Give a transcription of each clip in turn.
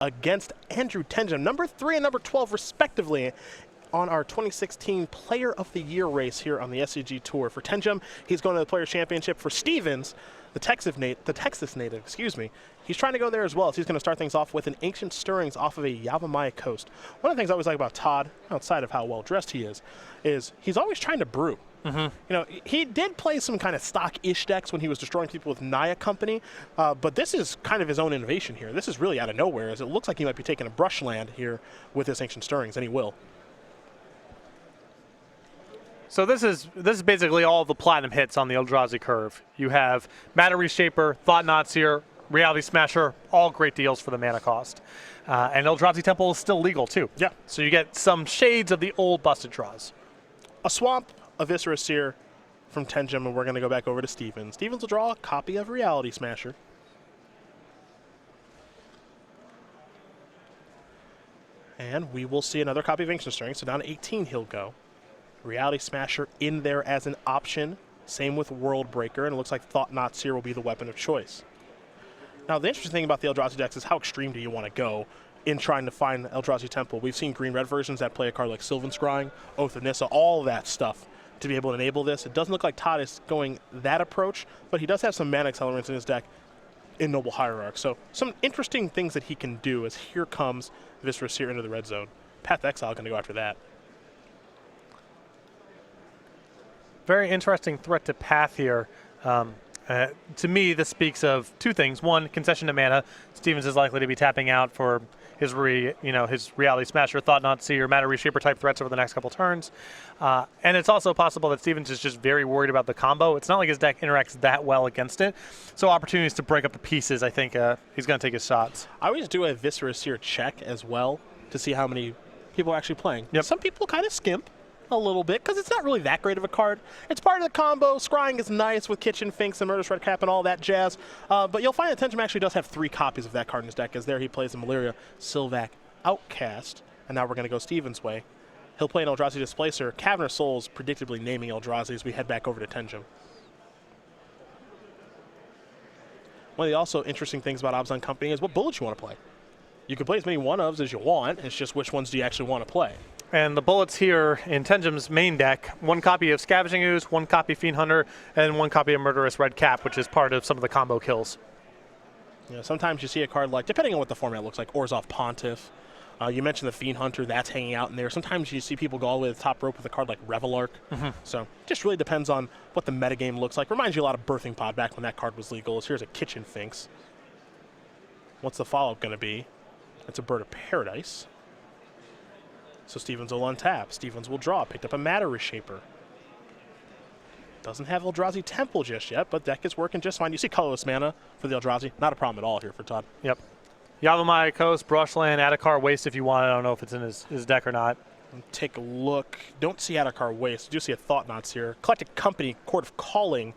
against Andrew Tenjum, number 3 and number 12 respectively, on our 2016 Player of the Year race here on the SCG Tour. For Tenjum, he's going to the Players Championship. For Stevens, the Texas native, he's trying to go there as well. So he's going to start things off with an Ancient Stirrings off of a Yavimaya Coast. One of the things I always like about Todd, outside of how well dressed he is he's always trying to brew. You know, he did play some kind of stock-ish decks when he was destroying people with Naya Company, but this is kind of his own innovation here. This is really out of nowhere, as it looks like he might be taking a brushland here with this Ancient Stirrings, and he will. So this is basically all the platinum hits on the Eldrazi curve. You have Matter Reshaper, Thought-Knot Seer, Reality Smasher, all great deals for the mana cost. And Eldrazi Temple is still legal too. Yeah. So you get some shades of the old busted draws. A Swamp, a Viscera Seer from Tenjum, and we're going to go back over to Stevens. Stevens will draw a copy of Reality Smasher. And we will see another copy of Ancient Stirring, so down to 18 he'll go. Reality Smasher in there as an option. Same with World Breaker, and it looks like Thought-Knot Seer will be the weapon of choice. Now, the interesting thing about the Eldrazi decks is how extreme do you want to go in trying to find Eldrazi Temple. We've seen green-red versions that play a card like Sylvan Scrying, Oath of Nissa, all that stuff to be able to enable this. It doesn't look like Todd is going that approach, but he does have some mana accelerants in his deck in Noble Hierarch. So some interesting things that he can do as here comes Viscera Seer into the red zone. Path Exile going to go after that. Very interesting threat to path here. To me, this speaks of two things. One, concession to mana. Stevens is likely to be tapping out for his Reality Smasher, Thought-Knot Seer, Matter Reshaper type threats over the next couple turns. And it's also possible that Stevens is just very worried about the combo. It's not like his deck interacts that well against it. So opportunities to break up the pieces, I think he's going to take his shots. I always do a Viscera Seer check as well to see how many people are actually playing. Yep. Some people kind of skimp a little bit because it's not really that great of a card. It's part of the combo. Scrying is nice with Kitchen Finks and Murderous Red Cap and all that jazz. But you'll find that Tenjum actually does have 3 copies of that card in his deck, as there he plays the Malaria Sylvac Outcast. And now we're going to go Stevens' way. He'll play an Eldrazi Displacer. Cavernous Souls predictably naming Eldrazi as we head back over to Tenjum. One of the also interesting things about Abzan Company is what bullets you want to play. You can play as many one-ofs as you want. It's just which ones do you actually want to play. And the bullets here in Tenjum's main deck, 1 copy of Scavenging Ooze, 1 copy Fiend Hunter, and 1 copy of Murderous Red Cap, which is part of some of the combo kills. You know, sometimes you see a card like, depending on what the format looks like, Orzhov Pontiff. You mentioned the Fiend Hunter, that's hanging out in there. Sometimes you see people go all the way to the top rope with a card like Revelark. So just really depends on what the metagame looks like. Reminds you a lot of Birthing Pod back when that card was legal. Here's a Kitchen Finks. What's the follow-up going to be? It's a Bird of Paradise. So Stevens will untap. Stevens will draw. Picked up a Matter Reshaper. Doesn't have Eldrazi Temple just yet, but deck is working just fine. You see colorless mana for the Eldrazi. Not a problem at all here for Todd. Yep. Yavimaya Coast, Brushland, Adakar Waste if you want. I don't know if it's in his deck or not. Take a look. Don't see Adakar Waste. You do see a Thought-Knots here. Collected Company, Court of Calling,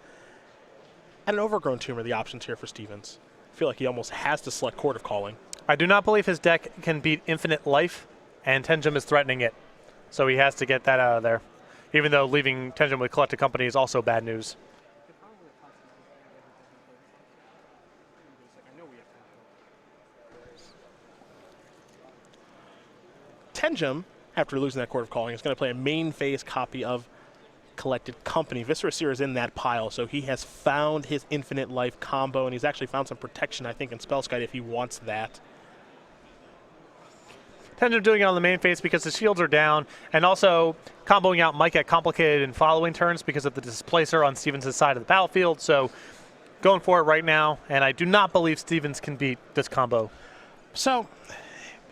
and an Overgrown Tomb are the options here for Stevens. I feel like he almost has to select Court of Calling. I do not believe his deck can beat Infinite Life, and Tenjum is threatening it. So he has to get that out of there. Even though leaving Tenjum with Collected Company is also bad news. Tenjum, after losing that Court of Calling, is going to play a main phase copy of Collected Company. Viscera Seer is in that pile, so he has found his Infinite Life combo, and he's actually found some protection, I think, in Spellskite if he wants that. Tenjum doing it on the main phase because the shields are down, and also comboing out might get complicated in following turns because of the Displacer on Stevens' side of the battlefield, so going for it right now, and I do not believe Stevens can beat this combo. So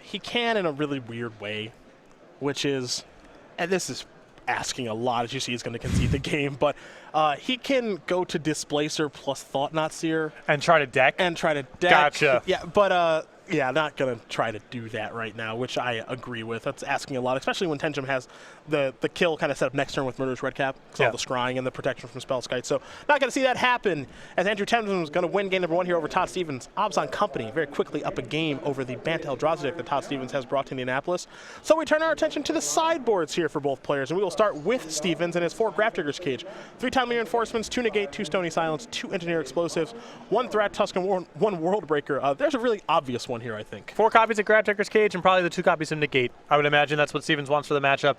he can in a really weird way, which is, and this is asking a lot, as you see he's going to concede the game, but he can go to Displacer plus Thought-Knot Seer. And try to deck? And try to deck. Gotcha. Yeah, but yeah, not going to try to do that right now, which I agree with. That's asking a lot, especially when Tenjum has the kill kind of set up next turn with Murderous Red Cap, because all the scrying and the protection from Spellskite. So not going to see that happen, as Andrew Tenjum is going to win game number 1 here over Todd Stevens. Abzan Company very quickly up a game over the Bant Eldrazi deck that Todd Stevens has brought to Indianapolis. So we turn our attention to the sideboards here for both players, and we will start with Stevens and his 4 Grafdigger's Cage. 3 Timely Reinforcements, 2 Negate, 2 Stony Silence, 2 Engineer Explosives, 1 Thrat Tusk, and 1 World Breaker. There's a really obvious one one here, I think. 4 copies of Gravedigger's Cage and probably the 2 copies of Negate. I would imagine that's what Stevens wants for the matchup.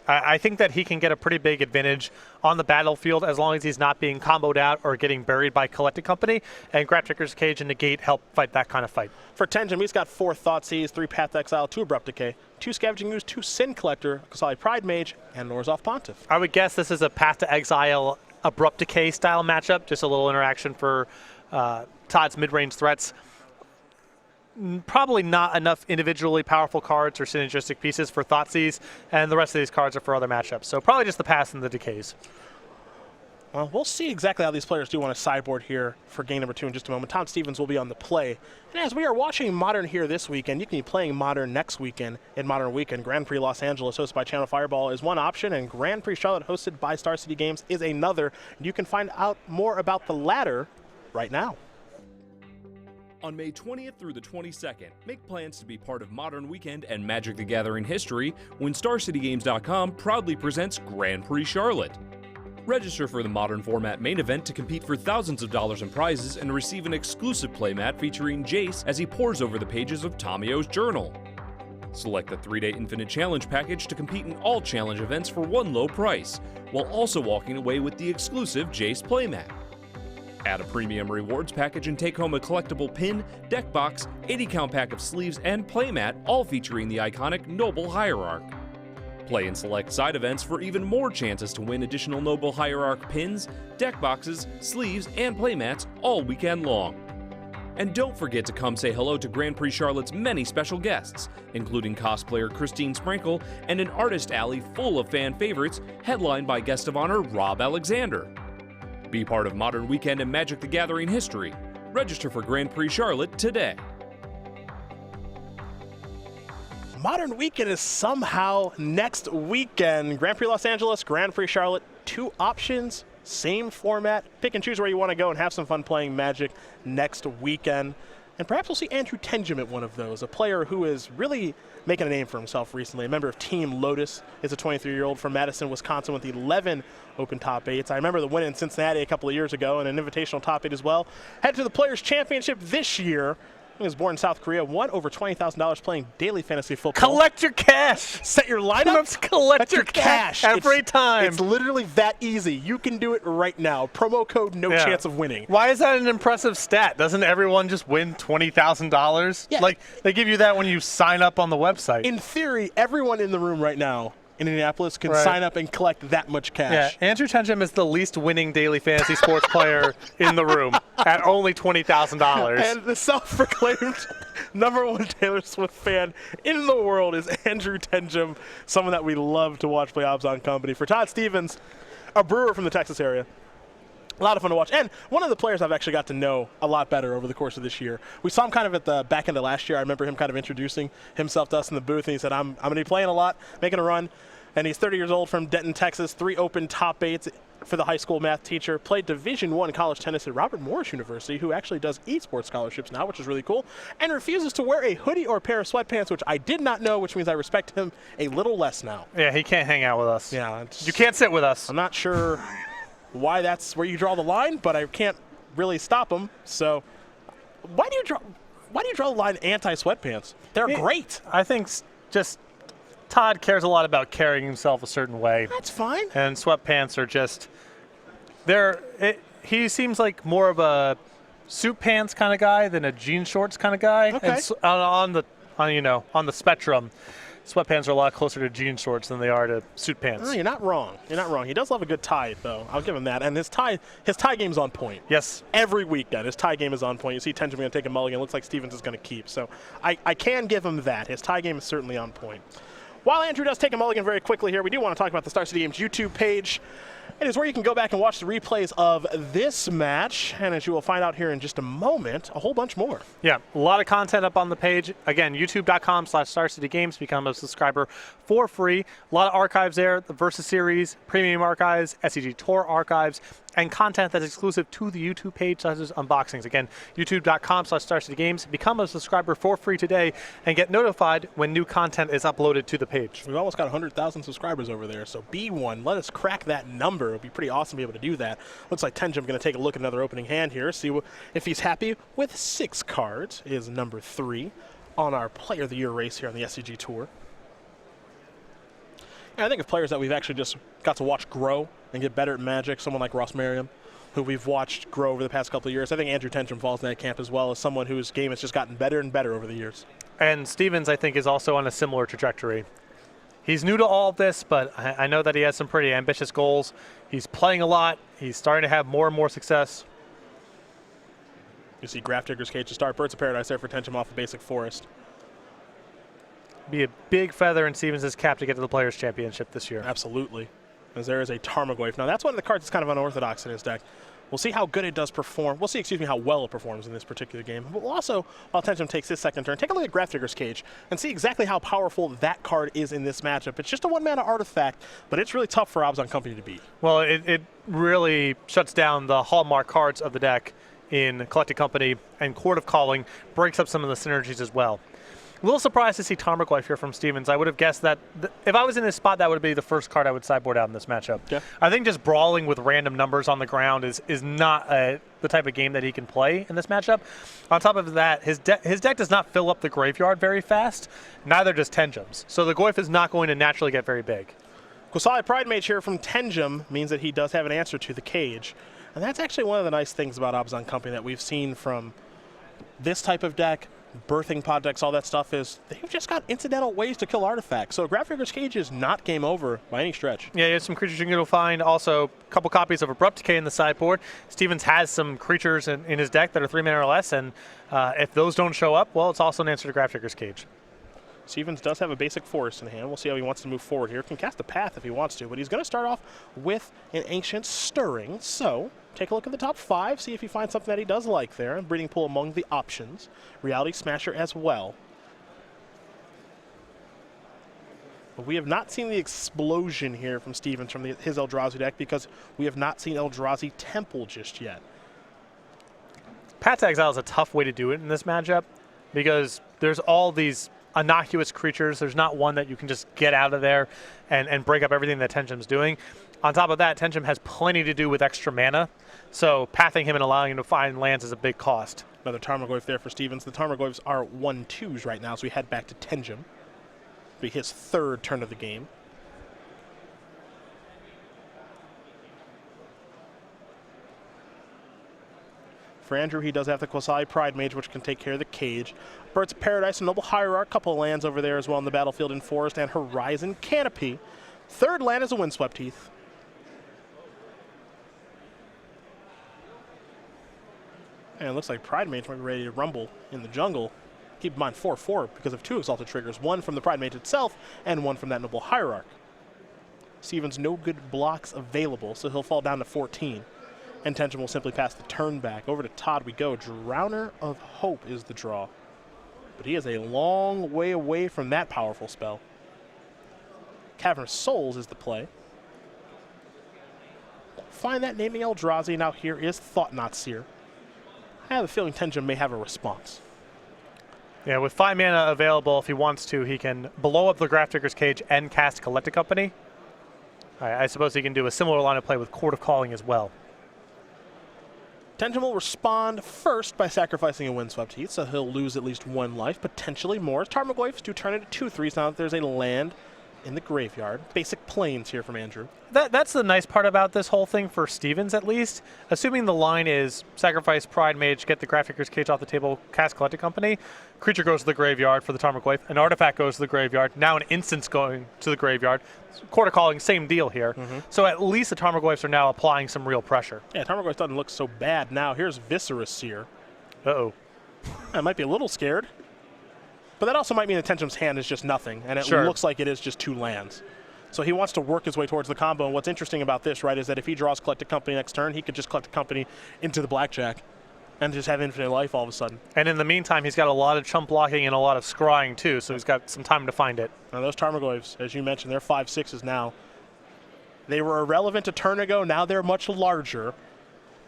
I think that he can get a pretty big advantage on the battlefield as long as he's not being comboed out or getting buried by Collected Company, and Gravedigger's Cage and Negate help fight that kind of fight. For Tenjum, he's got 4 Thoughtseize, 3 Path Exile, 2 Abrupt Decay, 2 Scavenging Ooze, 2 Sin Collector, Kasali Pride Mage, and Norzov Pontiff. I would guess this is a Path to Exile Abrupt Decay style matchup, just a little interaction for Todd's mid-range threats. Probably not enough individually powerful cards or synergistic pieces for Thoughtseize, and the rest of these cards are for other matchups. So probably just the Pass and the Decays. Well, we'll see exactly how these players do on a sideboard here for game number 2 in just a moment. Todd Stevens will be on the play. And as we are watching Modern here this weekend, you can be playing Modern next weekend in Modern Weekend. Grand Prix Los Angeles, hosted by Channel Fireball, is one option, and Grand Prix Charlotte, hosted by Star City Games, is another. And you can find out more about the latter right now. On May 20th through the 22nd, make plans to be part of Modern Weekend and Magic the Gathering history when StarCityGames.com proudly presents Grand Prix Charlotte. Register for the Modern Format main event to compete for thousands of dollars in prizes and receive an exclusive playmat featuring Jace as he pores over the pages of Tomio's journal. Select the 3-day Infinite Challenge package to compete in all challenge events for one low price, while also walking away with the exclusive Jace playmat. Add a premium rewards package and take home a collectible pin, deck box, 80-count pack of sleeves, and playmat, all featuring the iconic Noble Hierarch. Play and select side events for even more chances to win additional Noble Hierarch pins, deck boxes, sleeves, and playmats all weekend long. And don't forget to come say hello to Grand Prix Charlotte's many special guests, including cosplayer Christine Sprinkle and an artist alley full of fan favorites, headlined by guest of honor Rob Alexander. Be part of Modern Weekend and Magic the Gathering history. Register for Grand Prix Charlotte today. Modern Weekend is somehow next weekend. Grand Prix Los Angeles, Grand Prix Charlotte, 2 options, same format. Pick and choose where you want to go and have some fun playing Magic next weekend. And perhaps we'll see Andrew Tenjum at one of those, a player who is really making a name for himself recently. A member of Team Lotus is a 23-year-old from Madison, Wisconsin with 11 Open Top 8s. I remember the win in Cincinnati a couple of years ago and an Invitational Top 8 as well. Head to the Players' Championship this year. He was born in South Korea, won over $20,000 playing daily fantasy football. Collect your cash. Set your lineups. Collect your cash every time. It's literally that easy. You can do it right now. Promo code no chance of winning. Why is that an impressive stat? Doesn't everyone just win $20,000? Yeah. Like, they give you that when you sign up on the website. In theory, everyone in the room right now in Indianapolis can sign up and collect that much cash. Yeah, Andrew Tenjum is the least winning daily fantasy sports player in the room at only $20,000. And the self-proclaimed #1 Taylor Swift fan in the world is Andrew Tenjum, someone that we love to watch play Obs on Company. For Todd Stevens, a brewer from the Texas area. A lot of fun to watch. And one of the players I've actually got to know a lot better over the course of this year. We saw him kind of at the back end of last year. I remember him kind of introducing himself to us in the booth, and he said, I'm going to be playing a lot, making a run. And he's 30 years old from Denton, Texas, 3 Open Top 8s for the high school math teacher. Played Division I college tennis at Robert Morris University, who actually does esports scholarships now, which is really cool. And refuses to wear a hoodie or a pair of sweatpants, which I did not know, which means I respect him a little less now. Yeah, he can't hang out with us. Yeah, you can't sit with us. I'm not sure why that's where you draw the line, but I can't really stop him. So why do you draw the line anti-sweatpants? They're great. I think just Todd cares a lot about carrying himself a certain way. That's fine. And sweatpants are just he seems like more of a suit pants kind of guy than a jean shorts kind of guy. Okay. And on the spectrum, sweatpants are a lot closer to jean shorts than they are to suit pants. No, you're not wrong. You're not wrong. He does love a good tie, though. I'll give him that. And his tie game's on point. Yes. Every weekend, his tie game is on point. You see Tenjum going to take a mulligan. It looks like Stevens is going to keep. So I can give him that. His tie game is certainly on point. While Andrew does take a mulligan very quickly here, we do want to talk about the Star City Games YouTube page. It is where you can go back and watch the replays of this match. And as you will find out here in just a moment, a whole bunch more. Yeah, a lot of content up on the page. Again, youtube.com/StarCityGames. Become a subscriber for free. A lot of archives there. The Versus Series, Premium Archives, SCG Tour Archives, and content that's exclusive to the YouTube page, such as unboxings. Again, youtube.com/StarCityGames. Become a subscriber for free today and get notified when new content is uploaded to the page. We've almost got 100,000 subscribers over there, so be one. Let us crack that number. over. It would be pretty awesome to be able to do that. Looks like Tenjum going to take a look at another opening hand here, see if he's happy with 6 cards. Is number 3 on our Player of the Year race here on the SCG Tour. And I think of players that we've actually just got to watch grow and get better at Magic, someone like Ross Merriam, who we've watched grow over the past couple of years. I think Andrew Tenjum falls in that camp as well, as someone whose game has just gotten better and better over the years. And Stevens, I think, is also on a similar trajectory. He's new to all of this, but I know that he has some pretty ambitious goals. He's playing a lot. He's starting to have more and more success. You see Grafdigger's Cage to start. Birds of Paradise there for Tenjum off the basic forest. Be a big feather in Stevens' cap to get to the Players' Championship this year. Absolutely. As there is a Tarmogoyf. Now, that's one of the cards that's kind of unorthodox in his deck. We'll see how good it does perform. We'll see, how well it performs in this particular game. But we'll also, while Tenjum takes his second turn, take a look at Grafdigger's Cage and see exactly how powerful that card is in this matchup. It's just a 1-mana artifact, but it's really tough for Abzan Company to beat. Well, it really shuts down the hallmark cards of the deck in Collected Company, and Court of Calling breaks up some of the synergies as well. A little surprised to see Tarmogoyf here from Stevens. I would have guessed that if I was in his spot, that would be the first card I would sideboard out in this matchup. Yeah. I think just brawling with random numbers on the ground is not the type of game that he can play in this matchup. On top of that, his deck does not fill up the graveyard very fast. Neither does Tenjum's. So the Goyf is not going to naturally get very big. Qasai Pridemage here from Tenjum means that he does have an answer to the cage. And that's actually one of the nice things about Abzan Company that we've seen from this type of deck, birthing pod decks, all that stuff, is they've just got incidental ways to kill artifacts. So Grafdigger's Cage is not game over by any stretch. Yeah, you have some creatures you can go find. Also, a couple copies of Abrupt Decay in the sideboard. Stevens has some creatures in his deck that are 3 mana or less, and if those don't show up, well, it's also an answer to Grafdigger's Cage. Stevens does have a basic forest in hand. We'll see how he wants to move forward here. Can cast a Path if he wants to, but he's going to start off with an Ancient Stirring. So take a look at the top 5, see if he finds something that he does like there. Breeding Pool among the options. Reality Smasher as well. But we have not seen the explosion here from Stevens from his Eldrazi deck, because we have not seen Eldrazi Temple just yet. Path to Exile is a tough way to do it in this matchup, because there's all these innocuous creatures. There's not one that you can just get out of there and break up everything that Tenjum's doing. On top of that, Tenjum has plenty to do with extra mana, so pathing him and allowing him to find lands is a big cost. Another Tarmogoyf there for Stevens. The Tarmogoyfs are 1/2s right now, so we head back to Tenjum. It'll be his 3rd turn of the game. For Andrew, he does have the Qasai Pridemage, which can take care of the cage. Birds of Paradise and Noble Hierarch, couple of lands over there as well in the battlefield in Forest, and Horizon Canopy. 3rd land is a Windswept Heath. And it looks like Pridemage might be ready to rumble in the jungle. Keep in mind 4/4 because of 2 Exalted Triggers, 1 from the Pridemage itself and 1 from that Noble Hierarch. Stevens, no good blocks available, so he'll fall down to 14. And Tenjum will simply pass the turn back. Over to Todd we go. Drowner of Hope is the draw. But he is a long way away from that powerful spell. Cavern of Souls is the play. Find that naming Eldrazi. Now here is Thought-Knot Seer. I have a feeling Tenjum may have a response. Yeah, with 5 mana available, if he wants to, he can blow up the Grafdigger's Cage and cast Collected Company. I suppose he can do a similar line of play with Court of Calling as well. Tenjum will respond first by sacrificing a Windswept Heath, so he'll lose at least 1 life, potentially more. Tarmogoyfs do turn into 2/3s now that there's a land in the graveyard. Basic plains here from Andrew. That's the nice part about this whole thing for Stevens, at least. Assuming the line is sacrifice Pridemage, get the Grafdigger's Cage off the table, cast Collected Company, creature goes to the graveyard for the Tarmogoyf, an artifact goes to the graveyard, now an instance going to the graveyard. Court of Calling, same deal here. So at least the Tarmogoyfs are now applying some real pressure. Yeah, Tarmogoyf doesn't look so bad now. Here's Viscera Seer. Uh-oh. I might be a little scared. But that also might mean that Tenjum's hand is just nothing, and it looks like it is just 2 lands. So he wants to work his way towards the combo, and what's interesting about this, right, is that if he draws Collected Company next turn, he could just Collected Company into the blackjack and just have infinite life all of a sudden. And in the meantime, he's got a lot of chump blocking and a lot of scrying too, so he's got some time to find it. Now those Tarmogoyfs, as you mentioned, they're 5/6s now. They were irrelevant a turn ago, now they're much larger.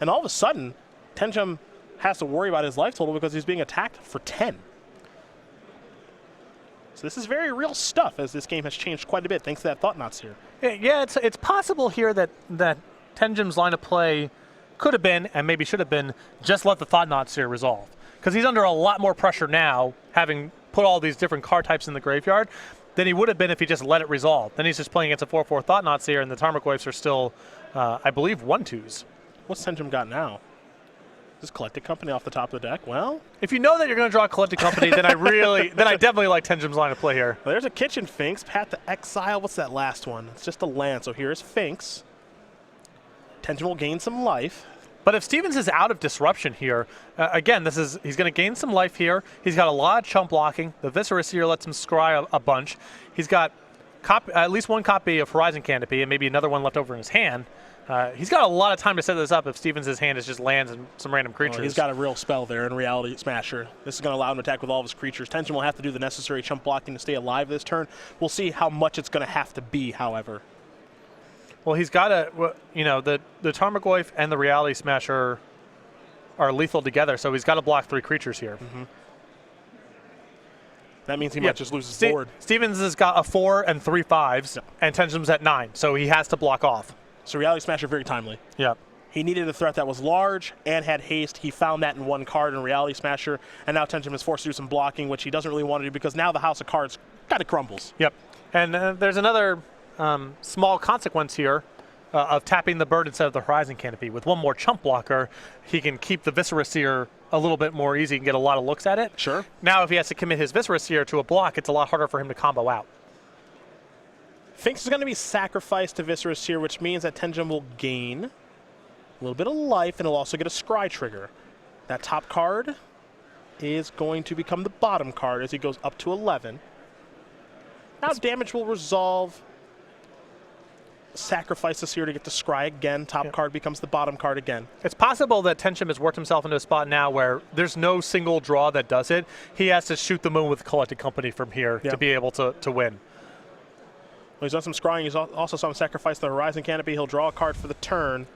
And all of a sudden, Tenjum has to worry about his life total because he's being attacked for 10. So this is very real stuff, as this game has changed quite a bit thanks to that Thought Knots here. Yeah, it's possible here that Tenjum's line of play could have been, and maybe should have been, just let the Thought Knots here resolve. Because he's under a lot more pressure now, having put all these different card types in the graveyard, than he would have been if he just let it resolve. Then he's just playing against a 4/4 Thought Knots here, and the Tarmogoyfs are still, I believe, 1/2s. What's Tenjum got now? This Collected Company off the top of the deck? Well, if you know that you're going to draw a Collected Company, then I definitely like Tenjum's line of play here. Well, there's a Kitchen Finks, Path to Exile. What's that last one? It's just a land. So here's Finks. Tenjum will gain some life. But if Stevens is out of disruption here, again, he's going to gain some life here. He's got a lot of chump blocking. The Viscerus here lets him scry a bunch. He's got at least one copy of Horizon Canopy and maybe another one left over in his hand. He's got a lot of time to set this up if Stevens' hand is just lands and some random creatures. He's got a real spell there in Reality Smasher. This is going to allow him to attack with all of his creatures. Tenjum will have to do the necessary chump blocking to stay alive this turn. We'll see how much it's going to have to be, however. Well, he's got the Tarmogoyf and the Reality Smasher are lethal together, so he's got to block 3 creatures here. Mm-hmm. That means he might just lose his board. Stevens has got a 4 and 3 5s, and Tenjum's at 9, so he has to block off. So Reality Smasher, very timely. Yeah. He needed a threat that was large and had haste. He found that in one card in Reality Smasher, and now Tenjum is forced to do some blocking, which he doesn't really want to do because now the House of Cards kind of crumbles. Yep. And there's another small consequence here of tapping the bird instead of the Horizon Canopy. With one more chump blocker, he can keep the Viscerus Seer a little bit more easy and get a lot of looks at it. Sure. Now if he has to commit his Viscerus Seer to a block, it's a lot harder for him to combo out. Finks is going to be sacrificed to Viscerus Seer, which means that Tenjum will gain a little bit of life, and he'll also get a Scry trigger. That top card is going to become the bottom card as he goes up to 11. Now damage will resolve. Sacrifice the Seer to get the Scry again. Top card becomes the bottom card again. It's possible that Tenjum has worked himself into a spot now where there's no single draw that does it. He has to shoot the moon with Collected Company from here to be able to win. Well, he's done some scrying. He's also saw him sacrifice the Horizon Canopy. He'll draw a card for the turn.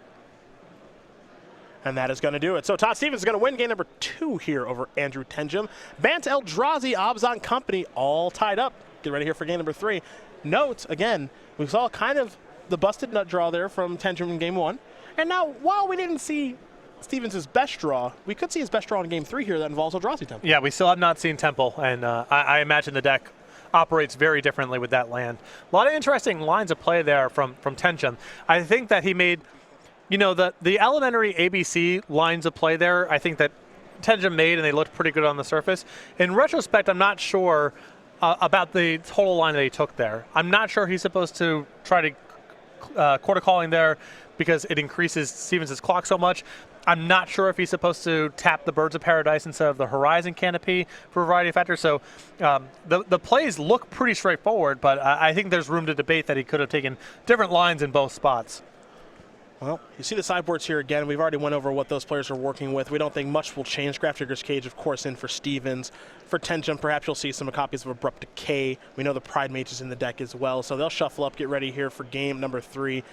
And that is going to do it. So Todd Stevens is going to win game number 2 here over Andrew Tenjum. Bant Eldrazi, Obzon Company, all tied up. Get ready here for game number 3. Note, again, we saw kind of the busted nut draw there from Tenjum in game 1. And now, while we didn't see Stevens' best draw, we could see his best draw in game 3 here that involves Eldrazi Temple. Yeah, we still have not seen Temple, and I imagine the deck operates very differently with that land. A lot of interesting lines of play there from Tenjum. I think that he made, the elementary ABC lines of play there, I think that Tenjum made, and they looked pretty good on the surface. In retrospect, I'm not sure about the total line that he took there. I'm not sure he's supposed to try to quarter calling there because it increases Stevens' clock so much. I'm not sure if he's supposed to tap the Birds of Paradise instead of the Horizon Canopy for a variety of factors. So the plays look pretty straightforward, but I think there's room to debate that he could have taken different lines in both spots. Well, you see the sideboards here again. We've already went over what those players are working with. We don't think much will change. Grafdigger's Cage, of course, in for Stevens. For Tenjum, perhaps you'll see some copies of Abrupt Decay. We know the Pride Mage is in the deck as well, so they'll shuffle up, get ready here for game number 3,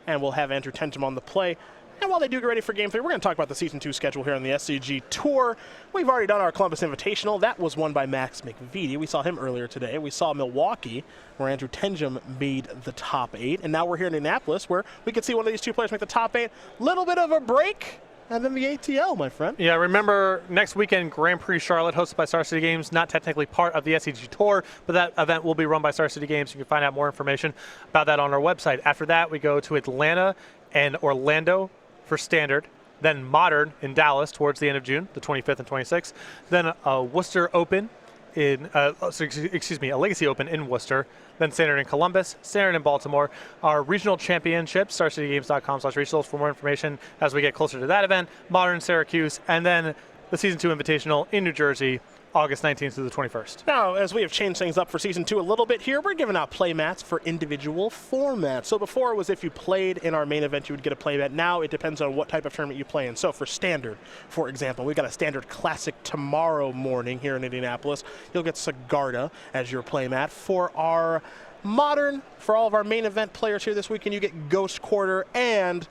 and we'll have Andrew Tenjum on the play. And while they do get ready for game 3, we're going to talk about the Season 2 schedule here on the SCG Tour. We've already done our Columbus Invitational. That was won by Max McVitie. We saw him earlier today. We saw Milwaukee, where Andrew Tenjum made the top 8. And now we're here in Indianapolis, where we could see one of these two players make the top 8. Little bit of a break, and then the ATL, my friend. Yeah, remember, next weekend, Grand Prix Charlotte, hosted by Star City Games, not technically part of the SCG Tour, but that event will be run by Star City Games. You can find out more information about that on our website. After that, we go to Atlanta and Orlando for Standard, then Modern in Dallas towards the end of June, the 25th and 26th, then a Worcester Open in, a Legacy Open in Worcester, then Standard in Columbus, Standard in Baltimore. Our regional championships, StarCityGames.com/regionals for more information as we get closer to that event, Modern Syracuse, and then the Season 2 Invitational in New Jersey, August 19th through the 21st. Now, as we have changed things up for Season 2 a little bit here, we're giving out play mats for individual formats. So before it was if you played in our main event, you would get a play mat. Now it depends on what type of tournament you play in. So for Standard, for example, we've got a Standard Classic tomorrow morning here in Indianapolis. You'll get Sigarda as your play mat. For our Modern, for all of our main event players here this weekend, you get Ghost Quarter, and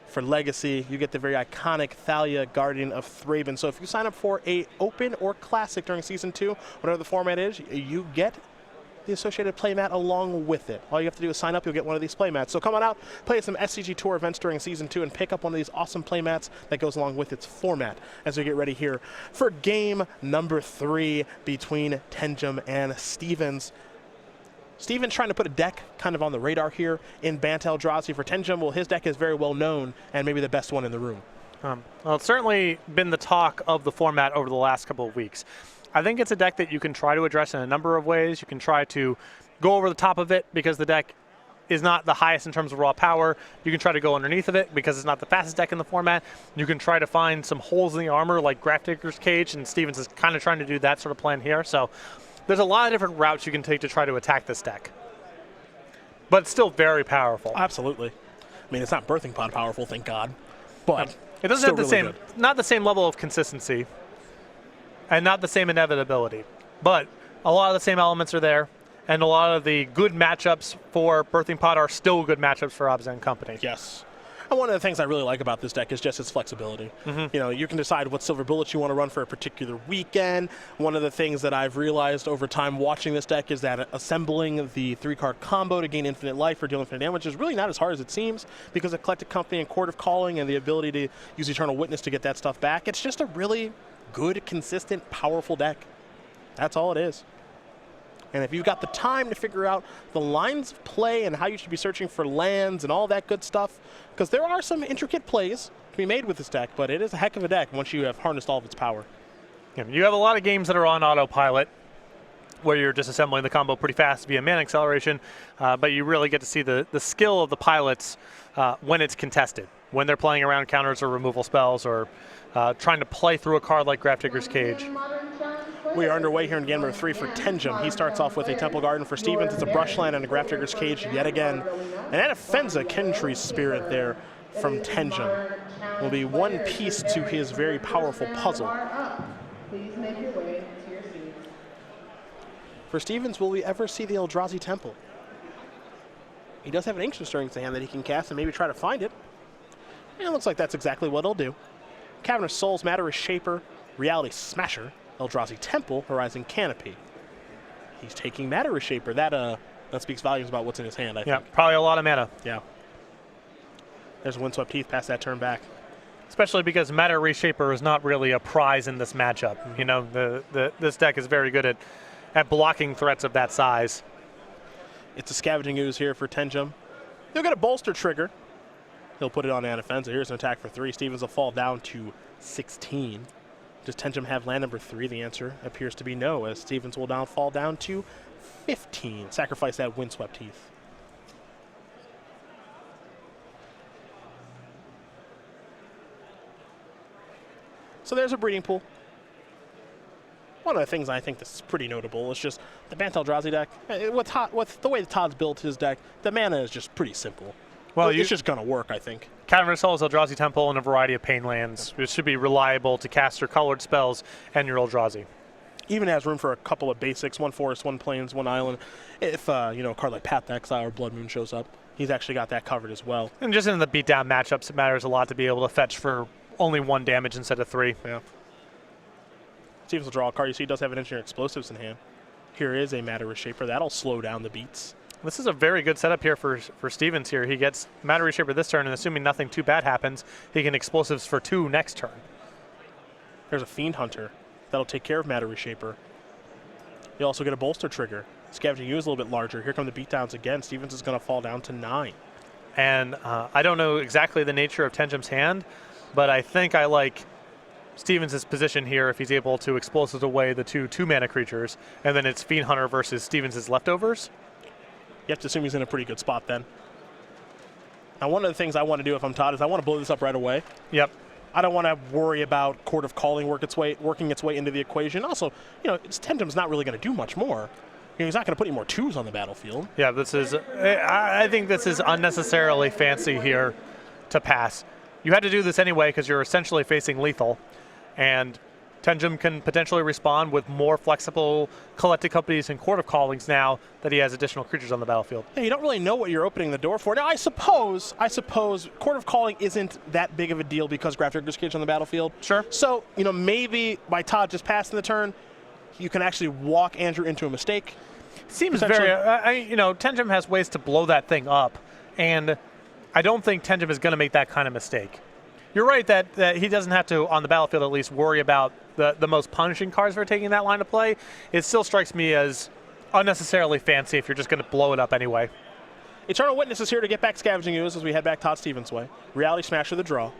for Legacy, you get the very iconic Thalia, Guardian of Thraben. So if you sign up for a Open or Classic during Season 2, whatever the format is, you get the associated playmat along with it. All you have to do is sign up, you'll get one of these playmats. So come on out, play some SCG Tour events during Season 2 and pick up one of these awesome playmats that goes along with its format as we get ready here for game number 3 between Tenjum and Stevens. Stevens trying to put a deck kind of on the radar here in Bant Eldrazi for Tenjum. Well, his deck is very well known and maybe the best one in the room. Well, it's certainly been the talk of the format over the last couple of weeks. I think it's a deck that you can try to address in a number of ways. You can try to go over the top of it because the deck is not the highest in terms of raw power. You can try to go underneath of it because it's not the fastest deck in the format. You can try to find some holes in the armor like Grafdigger's Cage, and Stevens is kind of trying to do that sort of plan here. So there's a lot of different routes you can take to try to attack this deck. But it's still very powerful. Absolutely. I mean, it's not Birthing Pod powerful, thank God. But it doesn't have the same, not the same level of consistency and not the same inevitability. But a lot of the same elements are there, and a lot of the good matchups for Birthing Pod are still good matchups for Obs and Company. Yes. And one of the things I really like about this deck is just its flexibility. You know, you can decide what silver bullets you want to run for a particular weekend. One of the things that I've realized over time watching this deck is that assembling the 3-card combo to gain infinite life or deal infinite damage is really not as hard as it seems because of Collected Company and Court of Calling and the ability to use Eternal Witness to get that stuff back. It's just a really good, consistent, powerful deck. That's all it is. And if you've got the time to figure out the lines of play and how you should be searching for lands and all that good stuff, because there are some intricate plays to be made with this deck, but it is a heck of a deck once you have harnessed all of its power. Yeah, you have a lot of games that are on autopilot where you're just assembling the combo pretty fast via mana acceleration, but you really get to see the skill of the pilots when it's contested, when they're playing around counters or removal spells or trying to play through a card like Grafdigger's Cage. We are underway here in game number 3 for Tenjum. He starts off with a Temple Garden for Stevens. It's a Brushland and a Grafdigger's Cage yet again. And that offends a Kentree Spirit there from Tenjum. Will be one piece to his very powerful puzzle. For Stevens, will we ever see the Eldrazi Temple? He does have an Ancient Stirring to hand that he can cast and maybe try to find it. And it looks like that's exactly what he'll do. Cavern of Souls, Matter Shaper, Reality Smasher, Eldrazi Temple, Horizon Canopy. He's taking Matter Shaper. That speaks volumes about what's in his hand, I think. Yeah, probably a lot of mana. Yeah. There's Windswept Heath, pass that turn back. Especially because Matter Reshaper is not really a prize in this matchup. You know, this deck is very good at blocking threats of that size. It's a Scavenging Ooze here for Tenjum. He'll get a Bolster trigger. He'll put it on Anafenza. Here's an attack for 3. Stevens will fall down to 16. Does Tenjum have land number 3? The answer appears to be no, as Stevens will fall down to 15. Sacrifice that Windswept Heath. So there's a breeding pool. One of the things I think that's pretty notable is just the Bant Eldrazi deck. With the way Todd's built his deck, the mana is just pretty simple. Well, it's just going to work, I think. Cavern of Souls, Eldrazi Temple, and a variety of Pain lands. It should be reliable to cast your colored spells and your Eldrazi. Even has room for a couple of basics, 1 forest, 1 plains, 1 island. If a card like Path to Exile or Blood Moon shows up, he's actually got that covered as well. And just in the beatdown matchups, it matters a lot to be able to fetch for only 1 damage instead of 3. Yeah. Stevens will draw a card. You see he does have an Engineer Explosives in hand. Here is a Matter Reshaper. That'll slow down the beats. This is a very good setup here for Stevens here. He gets Matter Reshaper this turn, and assuming nothing too bad happens, he can Explosives for 2 next turn. There's a Fiend Hunter. That'll take care of Matter Reshaper. You also get a Bolster trigger. Scavenging Ooze is a little bit larger. Here come the beatdowns again. Stevens is going to fall down to 9. And I don't know exactly the nature of Tenjum's hand, but I think I like Stevens' position here if he's able to Explosives away the 2 mana creatures, and then it's Fiend Hunter versus Stevens' leftovers. You have to assume he's in a pretty good spot then. Now, one of the things I want to do if I'm Todd is I want to blow this up right away. Yep. I don't want to worry about Court of Calling working its way into the equation. Also, Tenjum's not really going to do much more. He's not going to put any more 2s on the battlefield. Yeah, I think this is unnecessarily fancy here to pass. You had to do this anyway because you're essentially facing lethal, and Tenjum can potentially respond with more flexible Collected Companies and Court of Callings now that he has additional creatures on the battlefield. Yeah, you don't really know what you're opening the door for. Now, I suppose Court of Calling isn't that big of a deal because Grafdigger's Cage on the battlefield. Sure. So, maybe by Todd just passing the turn, you can actually walk Andrew into a mistake. Seems very, Tenjum has ways to blow that thing up, and I don't think Tenjum is going to make that kind of mistake. You're right that he doesn't have to, on the battlefield at least, worry about the most punishing cards for taking that line of play. It still strikes me as unnecessarily fancy if you're just going to blow it up anyway. Eternal Witness is here to get back Scavenging Ooze as we head back Todd Stevens' way. Reality Smasher the draw.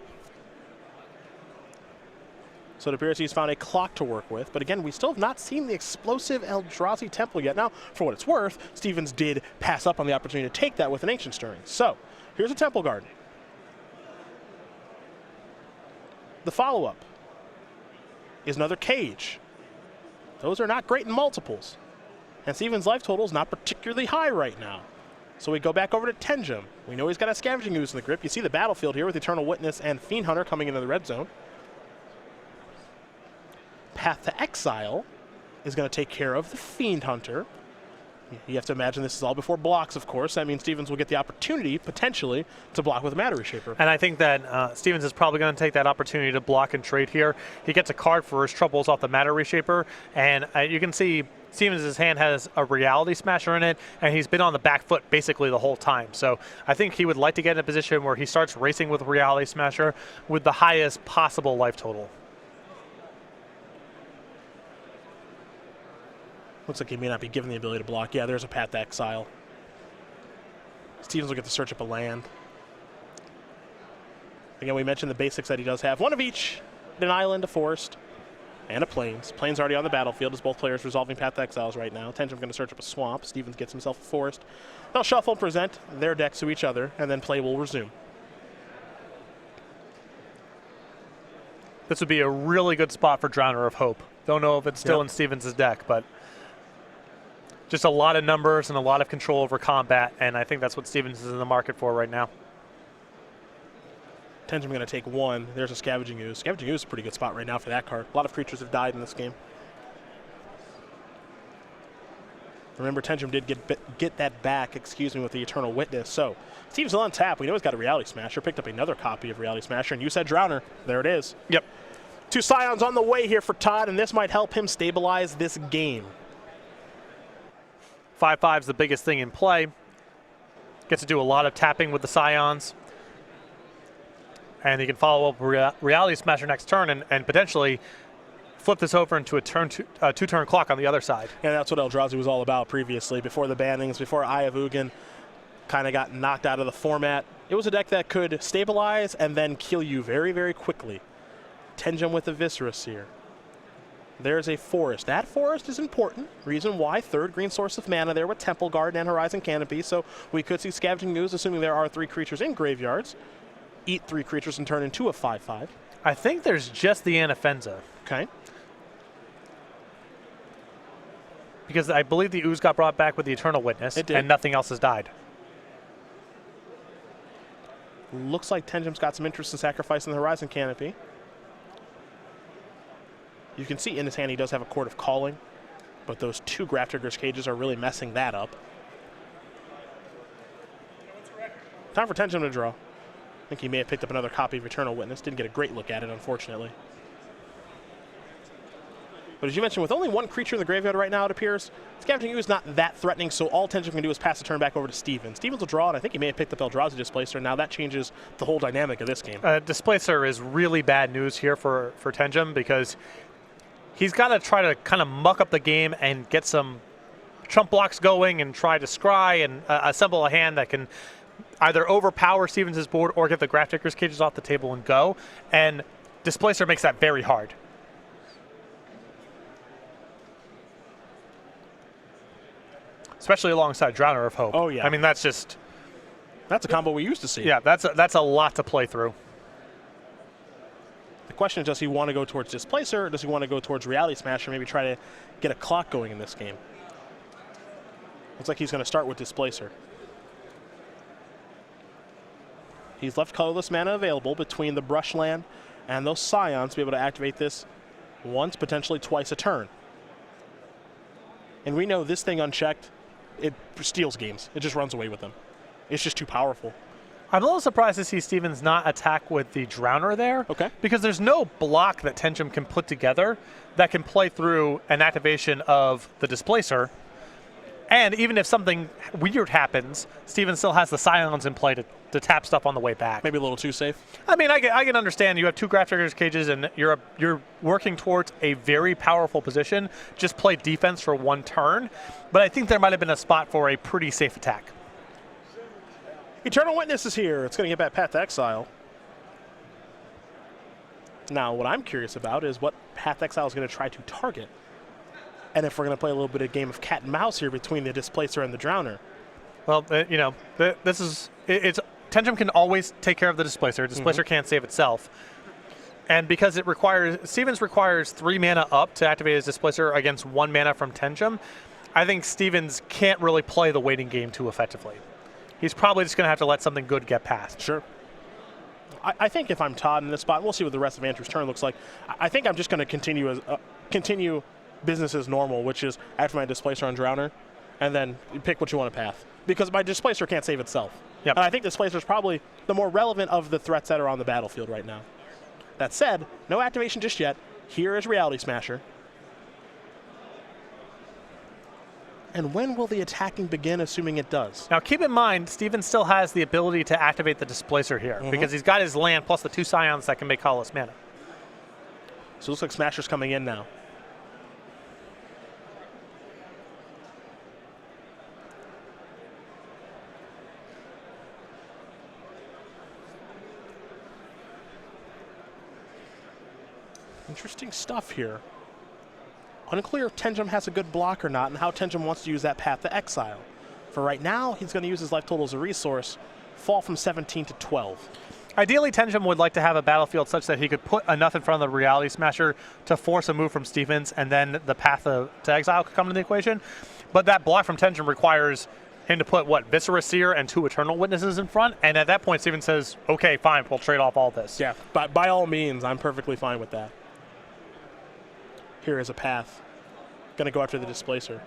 So it appears he's found a clock to work with. But again, we still have not seen the explosive Eldrazi Temple yet. Now, for what it's worth, Stevens did pass up on the opportunity to take that with an Ancient Stirring. So here's a Temple Garden. The follow-up is another Cage. Those are not great in multiples. And Stevens' life total is not particularly high right now. So we go back over to Tenjum. We know he's got a Scavenging Ooze in the grip. You see the battlefield here with Eternal Witness and Fiend Hunter coming into the red zone. Path to Exile is going to take care of the Fiend Hunter. You have to imagine this is all before blocks, of course. That means Stevens will get the opportunity, potentially, to block with a Matter Reshaper. And I think that Stevens is probably going to take that opportunity to block and trade here. He gets a card for his troubles off the Matter Reshaper, and you can see Stevens' hand has a Reality Smasher in it, and he's been on the back foot basically the whole time. So I think he would like to get in a position where he starts racing with Reality Smasher with the highest possible life total. Looks like he may not be given the ability to block. Yeah, there's a Path to Exile. Stevens will get to search up a land. Again, we mentioned the basics that he does have. One of each, an island, a forest, and a plains. Plains already on the battlefield as both players resolving Path to Exiles right now. Tenjum going to search up a swamp. Stevens gets himself a forest. They'll shuffle and present their decks to each other, and then play will resume. This would be a really good spot for Drowner of Hope. Don't know if it's still in Stevens' deck, but just a lot of numbers and a lot of control over combat, and I think that's what Stevens is in the market for right now. Tenjum going to take one. There's a Scavenging Ooze. Scavenging Ooze is a pretty good spot right now for that card. A lot of creatures have died in this game. Remember, Tenjum did get that back, with the Eternal Witness. So Stevens on tap. We know he's got a Reality Smasher. Picked up another copy of Reality Smasher, and you said Drowner. There it is. Yep. 2 Scions on the way here for Todd, and this might help him stabilize this game. 5/5 is the biggest thing in play. Gets to do a lot of tapping with the Scions. And he can follow up Reality Smasher next turn and potentially flip this over into a two-turn clock on the other side. And that's what Eldrazi was all about previously, before the bannings, before Eye of Ugin kind of got knocked out of the format. It was a deck that could stabilize and then kill you very, very quickly. Tenjum with the Viscera Seer. There's a forest. That forest is important. Reason why, 3rd green source of mana there with Temple Garden and Horizon Canopy. So we could see Scavenging Ooze, assuming there are 3 creatures in graveyards. Eat 3 creatures and turn into a 5/5. I think there's just the Anafenza. Okay. Because I believe the Ooze got brought back with the Eternal Witness, it did, and nothing else has died. Looks like Tenjum's got some interest in sacrificing the Horizon Canopy. You can see in his hand he does have a Court of Calling, but those 2 Grafdigger's Cages are really messing that up. Time for Tenjum to draw. I think he may have picked up another copy of Eternal Witness. Didn't get a great look at it, unfortunately. But as you mentioned, with only 1 creature in the graveyard right now, it appears, Scavenging Ooze is not that threatening, so all Tenjum can do is pass the turn back over to Stevens. Stevens will draw, and I think he may have picked up Eldrazi Displacer. Now that changes the whole dynamic of this game. Displacer is really bad news here for Tenjum, because he's got to try to kind of muck up the game and get some trump blocks going and try to scry and assemble a hand that can either overpower Stevens' board or get the Grafdigger's Cages off the table and go. And Displacer makes that very hard. Especially alongside Drowner of Hope. Oh, yeah. I mean, that's a combo we used to see. Yeah, that's a lot to play through. The question is, does he want to go towards Displacer, or does he want to go towards Reality Smasher, maybe try to get a clock going in this game? Looks like he's going to start with Displacer. He's left colorless mana available between the Brushland and those Scions to be able to activate this once, potentially twice a turn. And we know this thing unchecked, it steals games. It just runs away with them. It's just too powerful. I'm a little surprised to see Stevens not attack with the Drowner there. Okay. Because there's no block that Tenjum can put together that can play through an activation of the Displacer And even if something weird happens, Stevens still has the Scions in play to tap stuff on the way back. Maybe a little too safe. I mean, I can understand you have 2 Graph Digger's cages and you're working towards a very powerful position. Just play defense for 1 turn. But I think there might have been a spot for a pretty safe attack. Eternal Witness is here. It's going to get that Path to Exile. Now, what I'm curious about is what Path to Exile is going to try to target. And if we're going to play a little bit of game of cat and mouse here between the Displacer and the Drowner. Well, you know, Tenjum can always take care of the Displacer. Displacer can't save itself. And because Stevens requires 3 mana up to activate his Displacer against 1 mana from Tenjum, I think Stevens can't really play the waiting game too effectively. He's probably just going to have to let something good get past. Sure. I think if I'm Todd in this spot, we'll see what the rest of Andrew's turn looks like. I think I'm just going to continue business as normal, which is after my Displacer on Drowner, and then you pick what you want to path. Because my Displacer can't save itself. Yep. And I think Displacer is probably the more relevant of the threats that are on the battlefield right now. That said, no activation just yet. Here is Reality Smasher. And when will the attacking begin, assuming it does? Now, keep in mind, Stevens still has the ability to activate the Displacer here because he's got his land plus the 2 Scions that can make colorless mana. So it looks like Smasher's coming in now. Interesting stuff here. Unclear if Tenjum has a good block or not and how Tenjum wants to use that Path to Exile. For right now, he's going to use his life total as a resource, fall from 17 to 12. Ideally, Tenjum would like to have a battlefield such that he could put enough in front of the Reality Smasher to force a move from Stevens, and then the Path to Exile could come into the equation. But that block from Tenjum requires him to put, what, Viscera Seer and 2 Eternal Witnesses in front, and at that point, Stevens says, okay, fine, we'll trade off all this. Yeah, by all means, I'm perfectly fine with that. Here is a path. Going to go after the Displacer.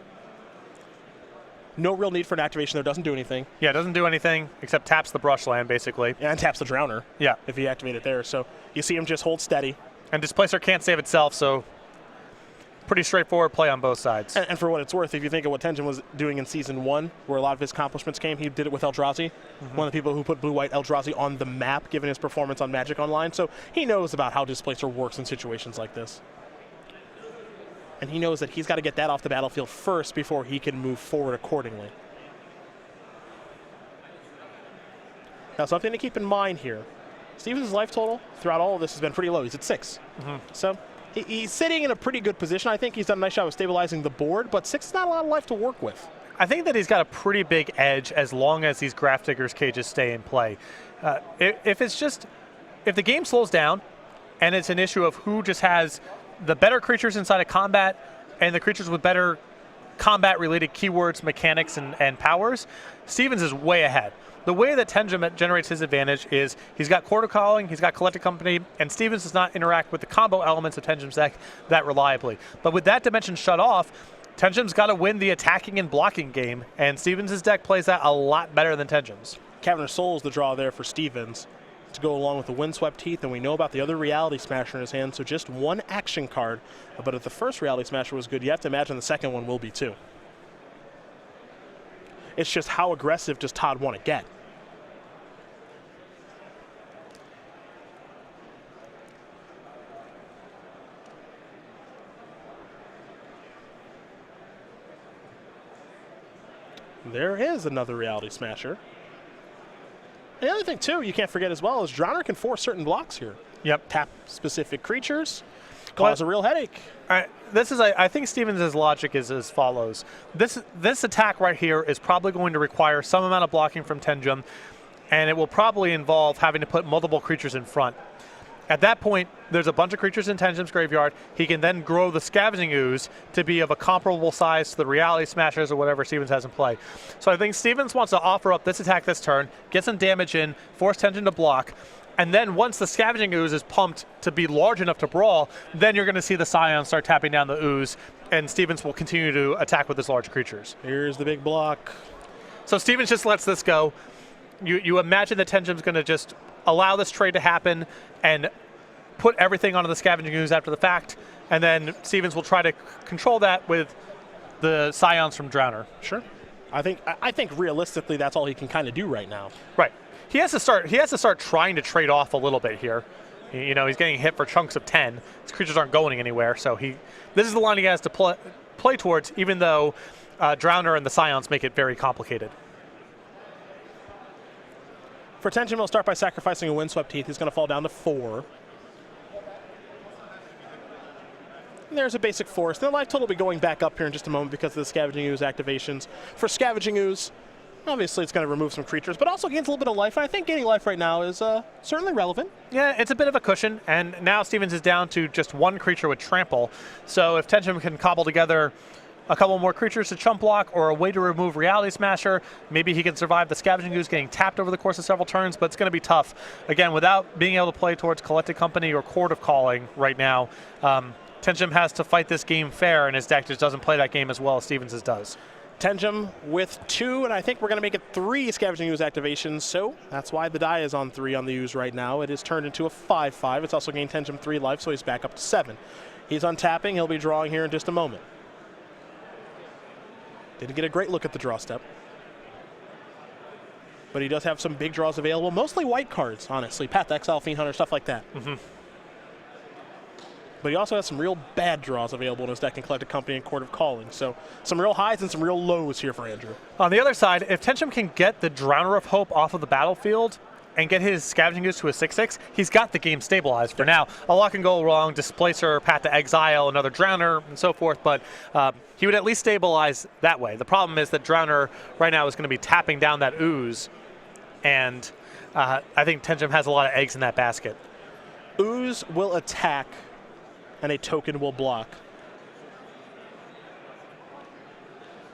No real need for an activation there. Doesn't do anything. Yeah, it doesn't do anything except taps the brush land, basically. And taps the Drowner. Yeah. If you activate it there. So you see him just hold steady. And Displacer can't save itself, so pretty straightforward play on both sides. And for what it's worth, if you think of what Tenjum was doing in Season 1, where a lot of his accomplishments came, he did it with Eldrazi. One of the people who put blue-white Eldrazi on the map, given his performance on Magic Online. So he knows about how Displacer works in situations like this. And he knows that he's got to get that off the battlefield first before he can move forward accordingly. Now, something to keep in mind here. Stevens' life total throughout all of this has been pretty low. He's at 6. So he's sitting in a pretty good position. I think he's done a nice job of stabilizing the board, but 6 is not a lot of life to work with. I think that he's got a pretty big edge as long as these Graph Digger's cages stay in play. If the game slows down and it's an issue of who just has the better creatures inside of combat and the creatures with better combat-related keywords, mechanics, and powers, Stevens is way ahead. The way that Tenjum generates his advantage is he's got Quarter Calling, he's got Collected Company, and Stevens does not interact with the combo elements of Tenjum's deck that reliably. But with that dimension shut off, Tenjum's got to win the attacking and blocking game, and Stevens' deck plays that a lot better than Tenjum's. Caverner's Soul is the draw there for Stevens to go along with the Windswept Teeth, and we know about the other Reality Smasher in his hand, so just 1 action card. But if the first Reality Smasher was good, you have to imagine the second one will be too. It's just how aggressive does Todd want to get? There is another Reality Smasher. And the other thing, too, you can't forget as well, is Drowner can force certain blocks here. Yep. Tap specific creatures, cause a real headache. All right, I think Stevens' logic is as follows. This attack right here is probably going to require some amount of blocking from Tenjum, and it will probably involve having to put multiple creatures in front. At that point, there's a bunch of creatures in Tenjum's graveyard. He can then grow the Scavenging Ooze to be of a comparable size to the Reality Smashers or whatever Stevens has in play. So I think Stevens wants to offer up this attack this turn, get some damage in, force Tenjum to block, and then once the Scavenging Ooze is pumped to be large enough to brawl, then you're going to see the Scion start tapping down the Ooze, and Stevens will continue to attack with his large creatures. Here's the big block. So Stevens just lets this go. You imagine that Tenjum's going to just allow this trade to happen and put everything onto the Scavenging Ooze after the fact, and then Stevens will try to control that with the Scions from Drowner. Sure. I think realistically that's all he can kind of do right now. Right. He has to start trying to trade off a little bit here. You know, he's getting hit for chunks of 10. His creatures aren't going anywhere, so this is the line he has to play towards, even though Drowner and the Scions make it very complicated. For Tenjum, he'll start by sacrificing a Windswept Heath. He's going to fall down to 4. And there's a basic forest. The life total will be going back up here in just a moment because of the Scavenging Ooze activations. For Scavenging Ooze, obviously it's going to remove some creatures, but also gains a little bit of life. And I think gaining life right now is certainly relevant. Yeah, it's a bit of a cushion, and now Stevens is down to just 1 creature with Trample. So if Tenjum can cobble together a couple more creatures to chump block or a way to remove Reality Smasher, maybe he can survive the Scavenging Ooze getting tapped over the course of several turns, but it's going to be tough. Again, without being able to play towards Collected Company or Court of Calling right now, Tenjum has to fight this game fair, and his deck just doesn't play that game as well as Stevens' does. Tenjum with 2, and I think we're going to make it 3 Scavenging Ooze activations, so that's why the die is on 3 on the Ooze right now. It is turned into a 5/5. It's also gained Tenjum 3 life, so he's back up to 7. He's untapping. He'll be drawing here in just a moment. Didn't get a great look at the draw step. But he does have some big draws available, mostly white cards, honestly. Path to Exile, Fiend Hunter, stuff like that. But he also has some real bad draws available in his deck in Collected Company and Court of Calling. So some real highs and some real lows here for Andrew. On the other side, if Tenjum can get the Drowner of Hope off of the battlefield and get his Scavenging Ooze to a 6/6, he's got the game stabilized for now. A lot can go wrong, Displacer, Path to Exile, another Drowner, and so forth, but he would at least stabilize that way. The problem is that Drowner right now is going to be tapping down that Ooze, and I think Tenjum has a lot of eggs in that basket. Ooze will attack, and a token will block.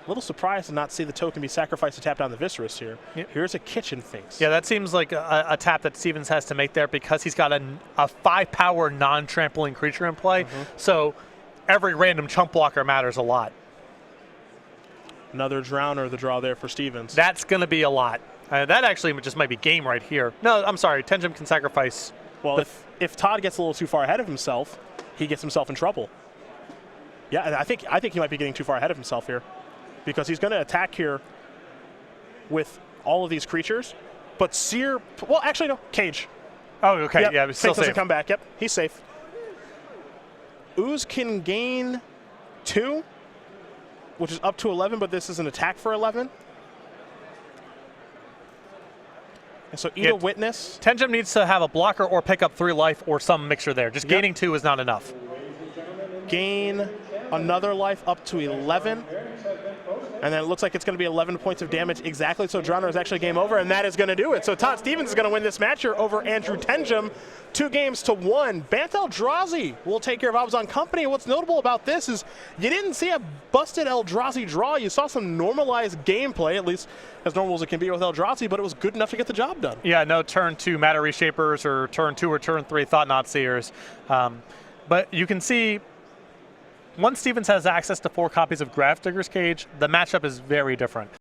A little surprised to not see the token be sacrificed to tap down the Viscerus here. Yep. Here's a Kitchen Finks. Yeah, that seems like a tap that Stevens has to make there because he's got a 5-power non-trampling creature in play. So every random chump blocker matters a lot. Another Drowner, the draw there for Stevens. That's going to be a lot. That actually just might be game right here. No, I'm sorry. Tenjum can sacrifice. Well, if Todd gets a little too far ahead of himself, he gets himself in trouble. Yeah, I think he might be getting too far ahead of himself here, because he's going to attack here with all of these creatures. But Seer, well, actually no, Cage. Oh, okay, yep. yeah, he's still Fink doesn't safe. come back. Yep, he's safe. Ooze can gain 2, which is up to 11, but this is an attack for 11. And so eat a Witness. Tenjum needs to have a blocker or pick up 3 life or some mixture there. Just gaining 2 is not enough. Gain another life up to 11. And then it looks like it's going to be 11 points of damage exactly. So Drowner is actually game over, and that is going to do it. So Todd Stevens is going to win this match here over Andrew Tenjum, 2-1. Bant Eldrazi will take care of Abzan Company. What's notable about this is you didn't see a busted Eldrazi draw. You saw some normalized gameplay, at least as normal as it can be with Eldrazi, but it was good enough to get the job done. Yeah, no turn 2 Matter Reshapers or turn 2 or turn 3 Thought Knot Seers. But you can see once Stevens has access to 4 copies of Gravedigger's Cage, the matchup is very different.